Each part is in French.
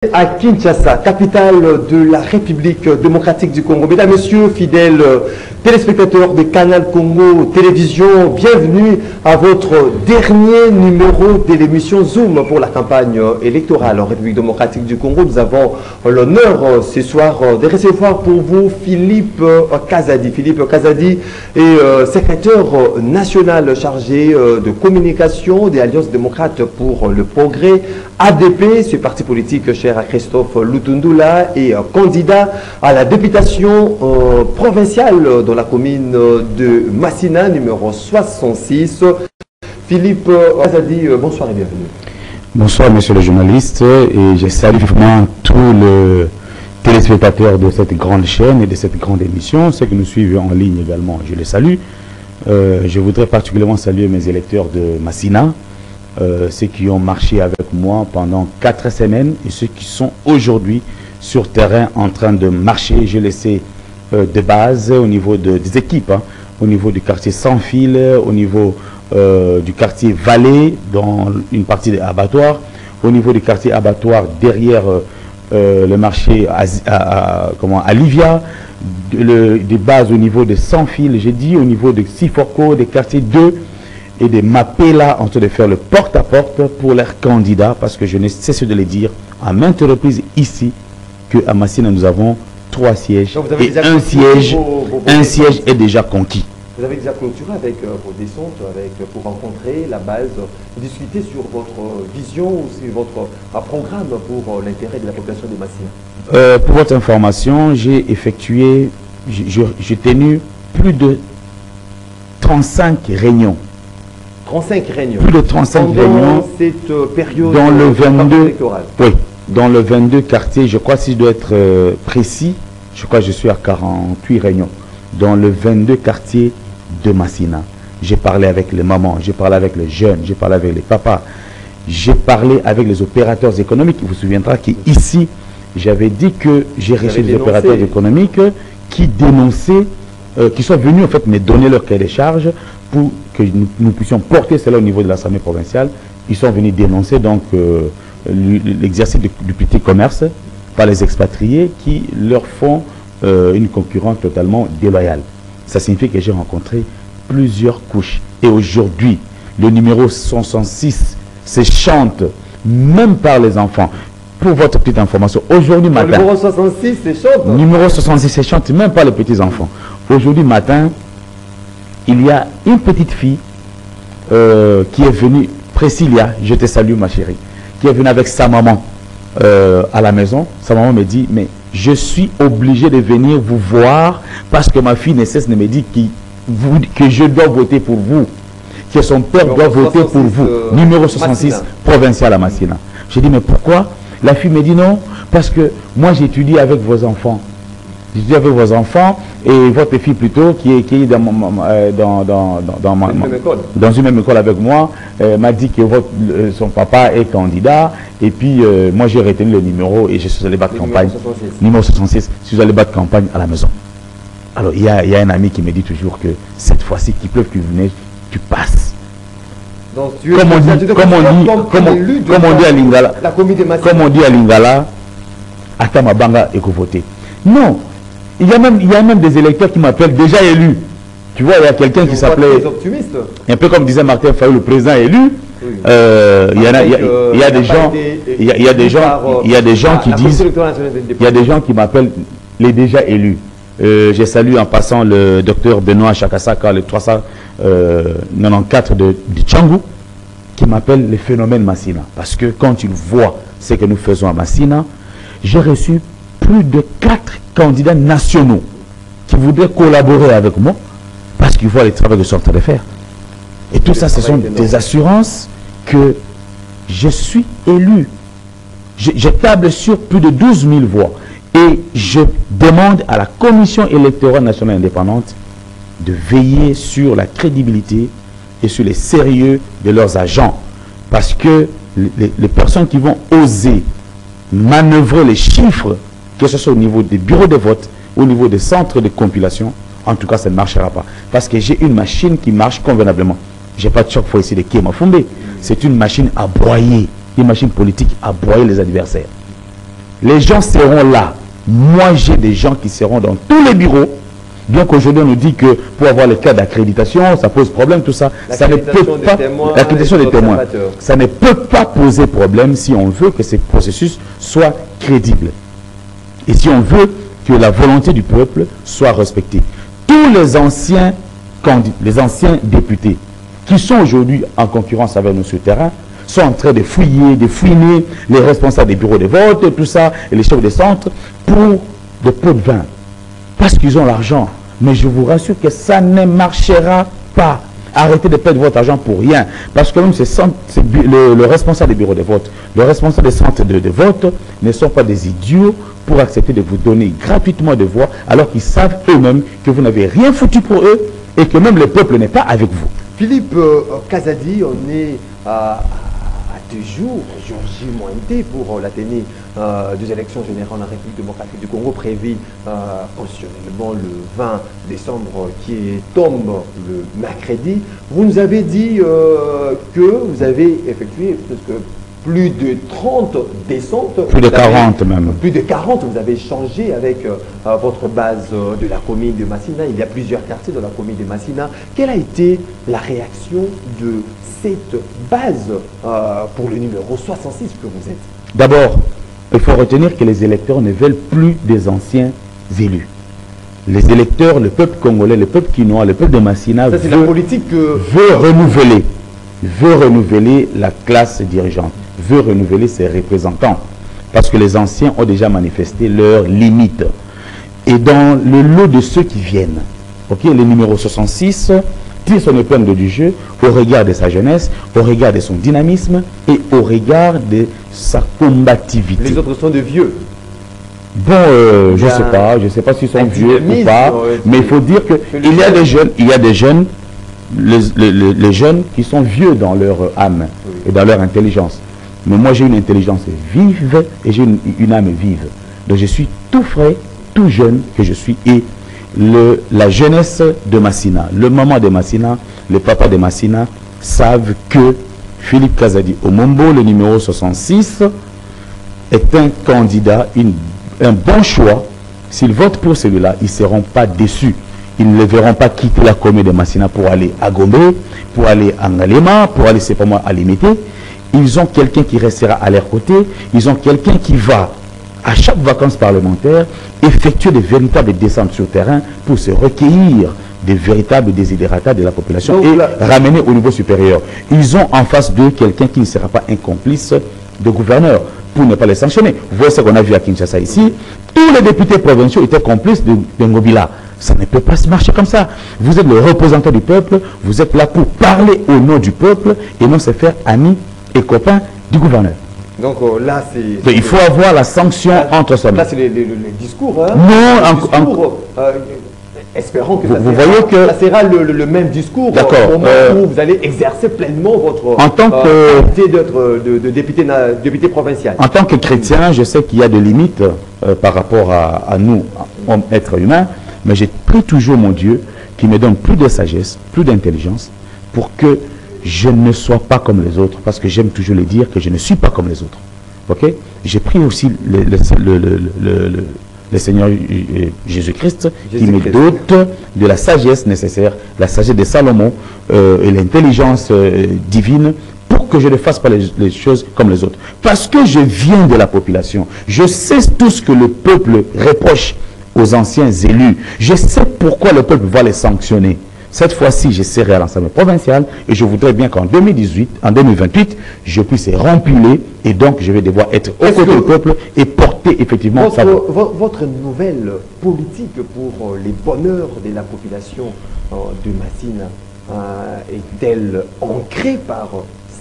À Kinshasa, capitale de la République démocratique du Congo. Mesdames, Messieurs, fidèles téléspectateurs de Canal Congo Télévision, bienvenue à votre dernier numéro de l'émission Zoom pour la campagne électorale en République démocratique du Congo. Nous avons l'honneur ce soir de recevoir pour vous Philippe Kazadi. Philippe Kazadi est secrétaire national chargé de communication des Alliances démocrates pour le progrès, ADP, ce parti politique cher à Christophe Lutundula, et candidat à la députation provinciale dans la commune de Massina, numéro 66. Philippe Kazadi, bonsoir et bienvenue. Bonsoir monsieur le journaliste, et je salue vivement tous les téléspectateurs de cette grande chaîne et de cette grande émission, ceux que nous suivons en ligne également, je les salue. Je voudrais particulièrement saluer mes électeurs de Massina, ceux qui ont marché avec moi pendant 4 semaines et ceux qui sont aujourd'hui sur terrain en train de marcher, je le sais, de base au niveau des équipes, hein, au niveau du quartier Sans Fil, au niveau du quartier Vallée, dans une partie des abattoirs, au niveau du quartier abattoir derrière le marché à Livia, des bases au niveau de Sans Fil, j'ai dit, au niveau de Siforco, des quartiers 2 et des Mapela en train de faire le porte-à-porte pour leurs candidats, parce que je ne cesse de le dire à maintes reprises ici qu'à Massina nous avons 3 sièges et un siège est déjà conquis. Vous avez déjà clôturé avec vos descentes pour rencontrer la base, discuter sur votre vision ou sur votre programme pour l'intérêt de la population de Massina. Pour votre information, j'ai effectué, j'ai tenu plus de 35 réunions. 35 réunions. Plus de 35 réunions cette période dans le 22 électorale. Oui, dans le 22 quartier, je crois, si je dois être précis, je crois que je suis à 48 réunions. Dans le 22 quartier de Massina. J'ai parlé avec les mamans, j'ai parlé avec les jeunes, j'ai parlé avec les papas, j'ai parlé avec les opérateurs économiques. Il vous souviendra qu'ici, j'avais dit que j'ai reçu des opérateurs économiques qui dénonçaient, qui sont venus en fait me donner leur cahier de charges pour que nous puissions porter cela au niveau de l'Assemblée provinciale. Ils sont venus dénoncer donc l'exercice du petit commerce par les expatriés qui leur font une concurrence totalement déloyale. Ça signifie que j'ai rencontré plusieurs couches. Et aujourd'hui, le numéro 166 se chante même par les enfants. Pour votre petite information, aujourd'hui matin... Le numéro 66 se chante. Numéro 66 se chante même par les petits enfants. Aujourd'hui matin, il y a une petite fille qui est venue, Priscilla, je te salue ma chérie, qui est venue avec sa maman à la maison. Sa maman me dit, mais je suis obligé de venir vous voir parce que ma fille ne cesse de me dire que je dois voter pour vous, que son père doit voter pour vous. Numéro 66, Massina. Provincial à Massina. J'ai dit, mais pourquoi? La fille me dit non, parce que moi j'étudie avec vos enfants. J'étudie avec vos enfants et votre fille plutôt qui est dans une même école avec moi m'a dit que son papa est candidat et puis moi j'ai retenu le numéro et je suis allé battre campagne. Numéro 66, je suis allé battre campagne à la maison. Alors il y a un ami qui me dit toujours que cette fois-ci, qu'il pleuve qu'il venait, tu passes. Donc, comme on dit à Lingala, comme on dit à Lingala, Atamabanga et voter. Non. Il y a même des électeurs qui m'appellent déjà élus. Tu vois, il y a quelqu'un qui s'appelait... Un peu comme disait Martin Fayou, le président élu. Il y a des gens qui disent... Il y a des gens qui m'appellent les déjà élus. J'ai salué en passant le docteur Benoît Chakasaka, le 394 de Tchangou, qui m'appelle le phénomène Massina. Parce que quand il voit ce que nous faisons à Massina, j'ai reçu plus de 4 candidats nationaux qui voudraient collaborer avec moi parce qu'ils voient les travaux que je suis en train de faire. Et tout ça, ce sont des assurances que je suis élu. Je table sur plus de 12 000 voix. Et je demande à la Commission électorale nationale indépendante de veiller sur la crédibilité et sur le sérieux de leurs agents. Parce que les personnes qui vont oser manœuvrer les chiffres, que ce soit au niveau des bureaux de vote, au niveau des centres de compilation, en tout cas, ça ne marchera pas. Parce que j'ai une machine qui marche convenablement. Je n'ai pas de chaque fois ici de Kéma Foumbé. C'est une machine à broyer, une machine politique à broyer les adversaires. Les gens seront là. Moi, j'ai des gens qui seront dans tous les bureaux. Bien qu'aujourd'hui, on nous dit que pour avoir le cas d'accréditation, ça pose problème, tout ça. Ça ne peut pas. L'accréditation des témoins. Ça ne peut pas poser problème si on veut que ces processus soient crédibles. Et si on veut que la volonté du peuple soit respectée. Tous les anciens candidats, les anciens députés qui sont aujourd'hui en concurrence avec nous sur le terrain, sont en train de fouiller, de fouiner les responsables des bureaux de vote, tout ça, et les chefs des centres, pour des pots de vin. Parce qu'ils ont l'argent. Mais je vous rassure que ça ne marchera pas. Arrêtez de perdre votre argent pour rien. Parce que même le responsable des bureaux de vote, le responsable des centres de vote ne sont pas des idiots pour accepter de vous donner gratuitement des voix, alors qu'ils savent eux-mêmes que vous n'avez rien foutu pour eux et que même le peuple n'est pas avec vous. Philippe Kazadi, on est à 2 jours, jour J-T, pour la tenue des élections générales en République démocratique du Congo, prévues constitutionnellement le 20 décembre, qui tombe le mercredi. Vous nous avez dit que vous avez effectué plus de 30 descentes. Plus de 40 même. Plus de 40, vous avez changé avec votre base de la commune de Massina. Il y a plusieurs quartiers dans la commune de Massina. Quelle a été la réaction de cette base pour le numéro 66 que vous êtes? D'abord, il faut retenir que les électeurs ne veulent plus des anciens élus. Les électeurs, le peuple congolais, le peuple quinois, le peuple de Massina veut renouveler la classe dirigeante, veut renouveler ses représentants. Parce que les anciens ont déjà manifesté leurs limites. Et dans le lot de ceux qui viennent, le numéro 66 tire son épingle du jeu au regard de sa jeunesse, au regard de son dynamisme et au regard de sa combativité. Les autres sont de vieux. Bon, je ne sais pas s'ils sont vieux ou pas, mais il faut dire qu'il y a des jeunes, les jeunes qui sont vieux dans leur âme et dans leur intelligence. Mais moi, j'ai une intelligence vive et j'ai une âme vive. Donc, je suis tout frais, tout jeune que je suis. Et la jeunesse de Massina, le maman de Massina, le papa de Massina savent que Philippe Kazadi Omombo, le numéro 66, est un candidat, un bon choix. S'ils votent pour celui-là, ils ne seront pas déçus. Ils ne verront pas quitter la commune de Massina pour aller à Gombe, pour aller à Ngalema, pour aller, c'est pas moi, à Limité. Ils ont quelqu'un qui restera à leur côté. Ils ont quelqu'un qui va, à chaque vacances parlementaires, effectuer de véritables descentes sur terrain pour se recueillir des véritables désidérata de la population et ramener au niveau supérieur. Ils ont en face d'eux quelqu'un qui ne sera pas un complice de gouverneur pour ne pas les sanctionner. Vous voyez ce qu'on a vu à Kinshasa ici. Tous les députés provinciaux étaient complices de Ngobila. Ça ne peut pas se marcher comme ça. Vous êtes le représentant du peuple, vous êtes là pour parler au nom du peuple et non se faire amis et copains du gouverneur. Donc là, c'est... Il faut avoir la sanction entre soi. Là, c'est les discours. Hein, non, espérons que vous voyez que ça sera le même discours au moment où vous allez exercer pleinement votre qualité de député provincial. En tant que chrétien, je sais qu'il y a des limites par rapport à nous, hommes, êtres humains, mais j'ai pris toujours mon Dieu qui me donne plus de sagesse, plus d'intelligence pour que je ne sois pas comme les autres, parce que j'aime toujours le dire que je ne suis pas comme les autres. Ok? J'ai pris aussi le Seigneur Jésus-Christ qui me dote de la sagesse nécessaire, la sagesse de Salomon et l'intelligence divine pour que je ne fasse pas les choses comme les autres. Parce que je viens de la population. Je sais tout ce que le peuple reproche aux anciens élus. Je sais pourquoi le peuple va les sanctionner. Cette fois-ci, je serai à l'Assemblée provinciale et je voudrais bien qu'en 2028, je puisse rempiler et donc je vais devoir être au côté du peuple et porter effectivement votre nouvelle politique pour les bonheurs de la population de Massina est-elle ancrée par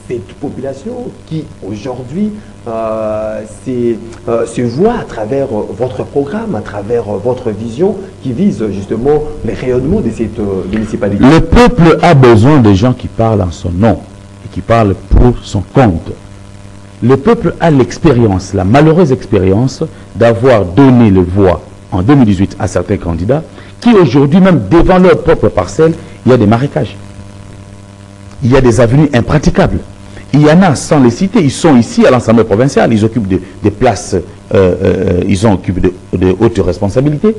cette population qui aujourd'hui se voit à travers votre programme, à travers votre vision qui vise justement le rayonnement de cette municipalité? Le peuple a besoin de gens qui parlent en son nom et qui parlent pour son compte. Le peuple a l'expérience, la malheureuse expérience d'avoir donné le voix en 2018 à certains candidats qui aujourd'hui même devant leur propre parcelle, il y a des marécages. Il y a des avenues impraticables. Il y en a sans les citer, ils sont ici à l'Assemblée provinciale, ils occupent des places, ils occupent de hautes responsabilités.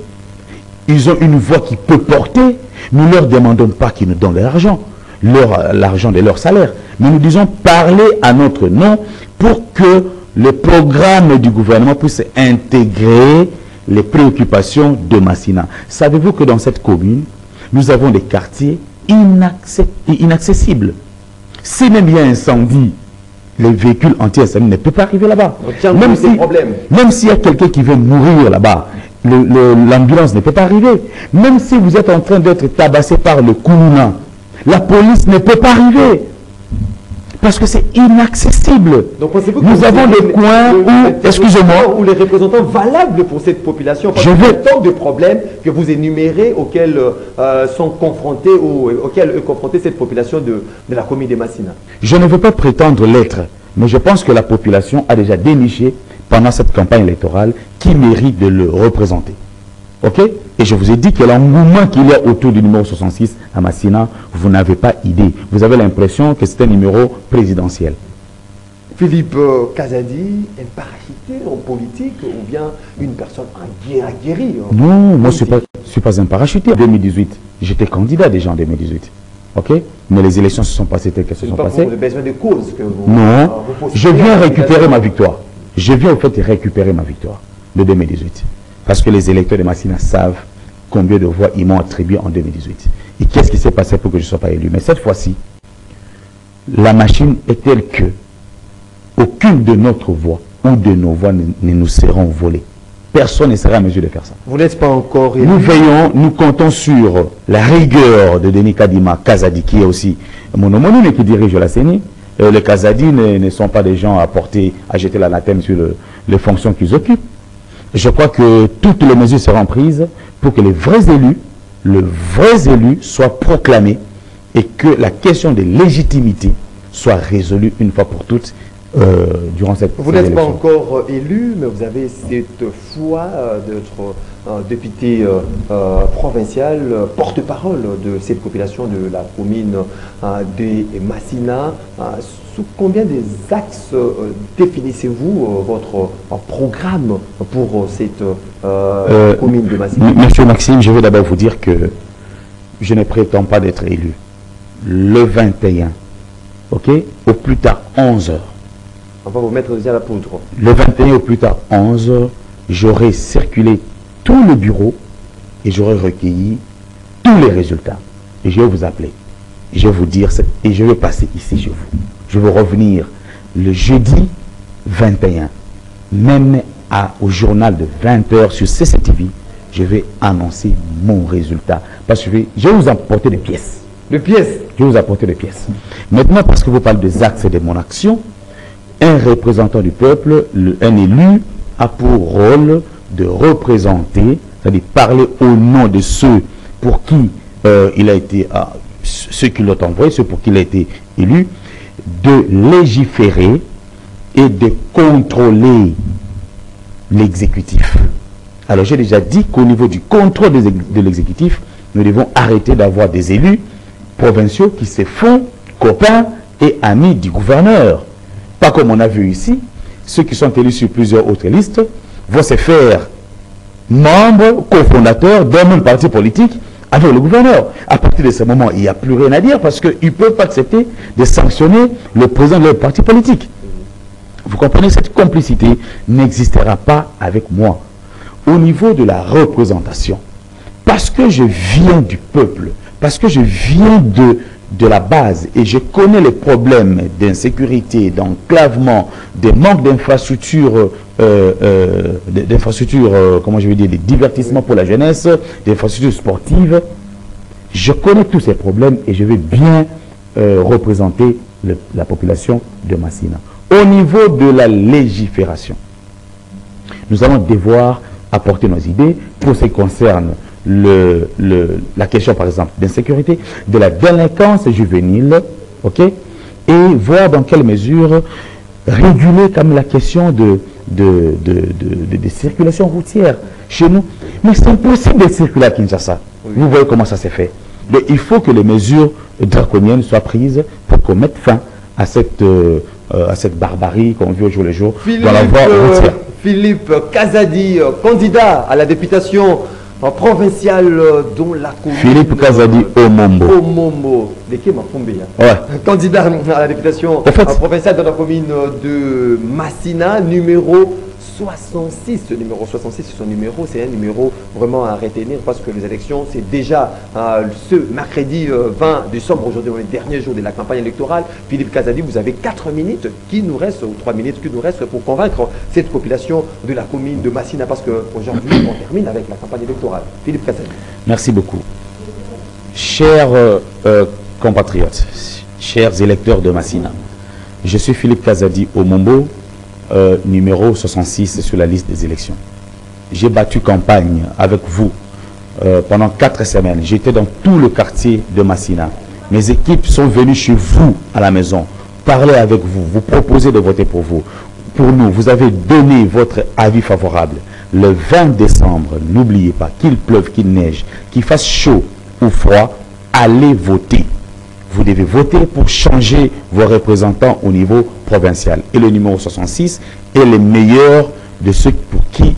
Ils ont une voix qui peut porter. Nous ne leur demandons pas qu'ils nous donnent de l'argent, l'argent de leur salaire. Mais nous disons parler à notre nom pour que le programme du gouvernement puisse intégrer les préoccupations de Massina. Savez-vous que dans cette commune, nous avons des quartiers inaccessibles. Si même il y a un incendie, les véhicules anti-incendie ne peuvent pas arriver là-bas. Même s'il y a quelqu'un qui veut mourir là-bas, l'ambulance ne peut pas arriver. Même si vous êtes en train d'être tabassé par le Kounouna, la police ne peut pas arriver. Parce que c'est inaccessible. Donc, nous avons des coins où, excusez-moi, où les représentants valables pour cette population, parce qu'il y a tant de problèmes que vous énumérez auxquels sont confrontés ou auxquels est confrontée cette population de la commune de Massina. Je ne veux pas prétendre l'être, mais je pense que la population a déjà déniché pendant cette campagne électorale qui mérite de le représenter. Ok? Et je vous ai dit que l'engouement qu'il y a autour du numéro 66 à Massina, vous n'avez pas idée. Vous avez l'impression que c'est un numéro présidentiel. Philippe Kazadi est parachuté en politique ou bien une personne aguerrie? Non, moi je ne suis pas un parachuté. En 2018, j'étais candidat déjà en 2018. Ok? Mais les élections se sont passées telles qu'elles se sont passées. C'est pas pour le besoin de cause que vous... Non, je viens récupérer ma victoire. Je viens au fait récupérer ma victoire de 2018. Parce que les électeurs de Massina savent combien de voix ils m'ont attribué en 2018. Et qu'est-ce qui s'est passé pour que je ne sois pas élu? Mais cette fois-ci, la machine est telle que aucune de notre voix ou de nos voix ne nous seront volées. Personne ne sera en mesure de faire ça. Vous n'êtes pas encore élu. Nous veillons, nous comptons sur la rigueur de Denis Kadima Kazadi, qui est aussi mon homonyme et qui dirige la CENI. Les Kazadi ne sont pas des gens à jeter l'anathème sur les fonctions qu'ils occupent. Je crois que toutes les mesures seront prises pour que les vrais élus soient proclamés et que la question de légitimité soit résolue une fois pour toutes durant cette élection. Vous n'êtes pas encore élu, mais vous avez cette foi d'être député provincial, porte-parole de cette population de la commune de Massina. Sous combien des axes définissez-vous votre programme pour cette commune de Massina? Monsieur Maxime, je vais d'abord vous dire que je ne prétends pas d'être élu. Le 21, ok, au plus tard 11 heures. On va vous mettre déjà la poudre. Le 21 au plus tard 11 heures, j'aurai circulé tout le bureau et j'aurai recueilli tous les résultats. Et je vais vous appeler. Je vais vous dire, et je vais passer ici chez vous. Je vais revenir le jeudi 21, même au journal de 20h sur CCTV, je vais annoncer mon résultat. Parce que je vais vous apporter des pièces. Des pièces? Je vais vous apporter des pièces. Maintenant, parce que vous parlez des axes de mon action, un représentant du peuple, un élu, a pour rôle de représenter, c'est-à-dire parler au nom de ceux pour qui il a été, ceux qui l'ont envoyé, ceux pour qui il a été élu, de légiférer et de contrôler l'exécutif. Alors j'ai déjà dit qu'au niveau du contrôle de l'exécutif, nous devons arrêter d'avoir des élus provinciaux qui se font copains et amis du gouverneur. Pas comme on a vu ici, ceux qui sont élus sur plusieurs autres listes vont se faire membres, cofondateurs d'un même parti politique avec le gouverneur. À partir de ce moment, il n'y a plus rien à dire parce qu'ils ne peuvent pas accepter de sanctionner le président de leur parti politique. Vous comprenez, cette complicité n'existera pas avec moi. Au niveau de la représentation, parce que je viens du peuple, parce que je viens de la base et je connais les problèmes d'insécurité, d'enclavement, des manques d'infrastructures, comment je vais dire, des divertissements pour la jeunesse, d'infrastructures sportives. Je connais tous ces problèmes et je vais bien représenter la population de Massina. Au niveau de la légifération, nous allons devoir apporter nos idées pour ce qui concerne la question, par exemple, d'insécurité, de la délinquance juvénile, ok, et voir dans quelle mesure réguler comme la question de circulation routière chez nous. Mais c'est impossible de circuler à Kinshasa. Oui. Vous voyez comment ça s'est fait. Donc, il faut que les mesures draconiennes soient prises pour qu'on mette fin à cette barbarie qu'on vit au jour le jour dans la Philippe, voie routière. Philippe Kazadi, candidat à la députation provinciale dont la commune... Philippe Kazadi Omombo. Omombo. Ouais. Candidat à la députation provinciale de la commune de Massina, numéro 66. Ce numéro 66, c'est un numéro vraiment à retenir parce que les élections, c'est déjà ce mercredi 20 décembre. Aujourd'hui, on est le dernier jour de la campagne électorale. Philippe Kazadi, vous avez 4 minutes qui nous restent, ou 3 minutes qui nous restent pour convaincre cette population de la commune de Massina parce qu'aujourd'hui, on termine avec la campagne électorale. Philippe Kazadi. Merci beaucoup. Chers compatriotes, chers électeurs de Massina, je suis Philippe Kazadi Omombo, numéro 66 sur la liste des élections. J'ai battu campagne avec vous pendant 4 semaines. J'étais dans tout le quartier de Massina. Mes équipes sont venues chez vous à la maison, parler avec vous, vous proposer de voter pour vous. Pour nous, vous avez donné votre avis favorable. Le 20 décembre, n'oubliez pas, qu'il pleuve, qu'il neige, qu'il fasse chaud ou froid, allez voter. Vous devez voter pour changer vos représentants au niveau provincial. Et le numéro 66 est le meilleur de ceux pour qui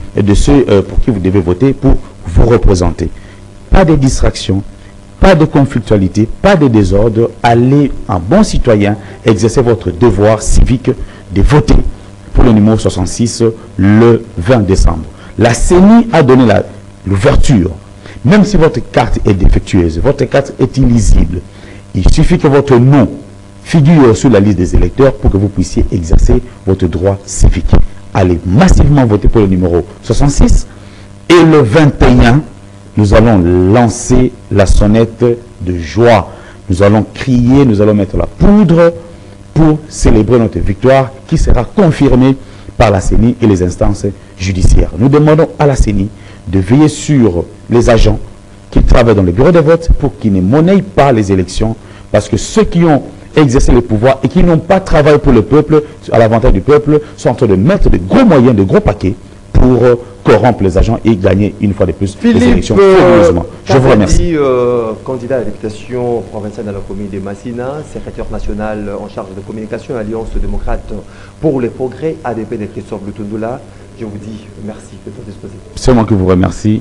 vous devez voter pour vous représenter. Pas de distraction, pas de conflictualité, pas de désordre. Allez, en bon citoyen, exercer votre devoir civique de voter pour le numéro 66 le 20 décembre. La CENI a donné l'ouverture. Même si votre carte est défectueuse, votre carte est illisible, il suffit que votre nom figure sur la liste des électeurs pour que vous puissiez exercer votre droit civique. Allez massivement voter pour le numéro 66 et le 21, nous allons lancer la sonnette de joie. Nous allons crier, nous allons mettre la poudre pour célébrer notre victoire qui sera confirmée par la CENI et les instances judiciaires. Nous demandons à la CENI de veiller sur les agents qui travaillent dans le bureau de vote pour qu'ils ne monnaient pas les élections, parce que ceux qui ont exercé le pouvoir et qui n'ont pas travaillé pour le peuple, à l'avantage du peuple, sont en train de mettre de gros moyens, de gros paquets pour corrompre les agents et gagner une fois de plus les élections frauduleusement. Je vous remercie. Candidat à la députation provinciale dans la commune de Massina, secrétaire national en charge de communication, Alliance démocrate pour le progrès, ADP de Christophe Lutundula. Je vous dis merci de votre disposition. C'est moi qui vous remercie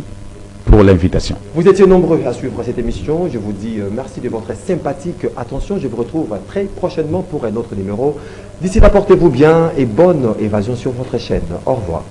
pour l'invitation. Vous étiez nombreux à suivre cette émission. Je vous dis merci de votre sympathique attention. Je vous retrouve très prochainement pour un autre numéro. D'ici là, portez-vous bien et bonne évasion sur votre chaîne. Au revoir.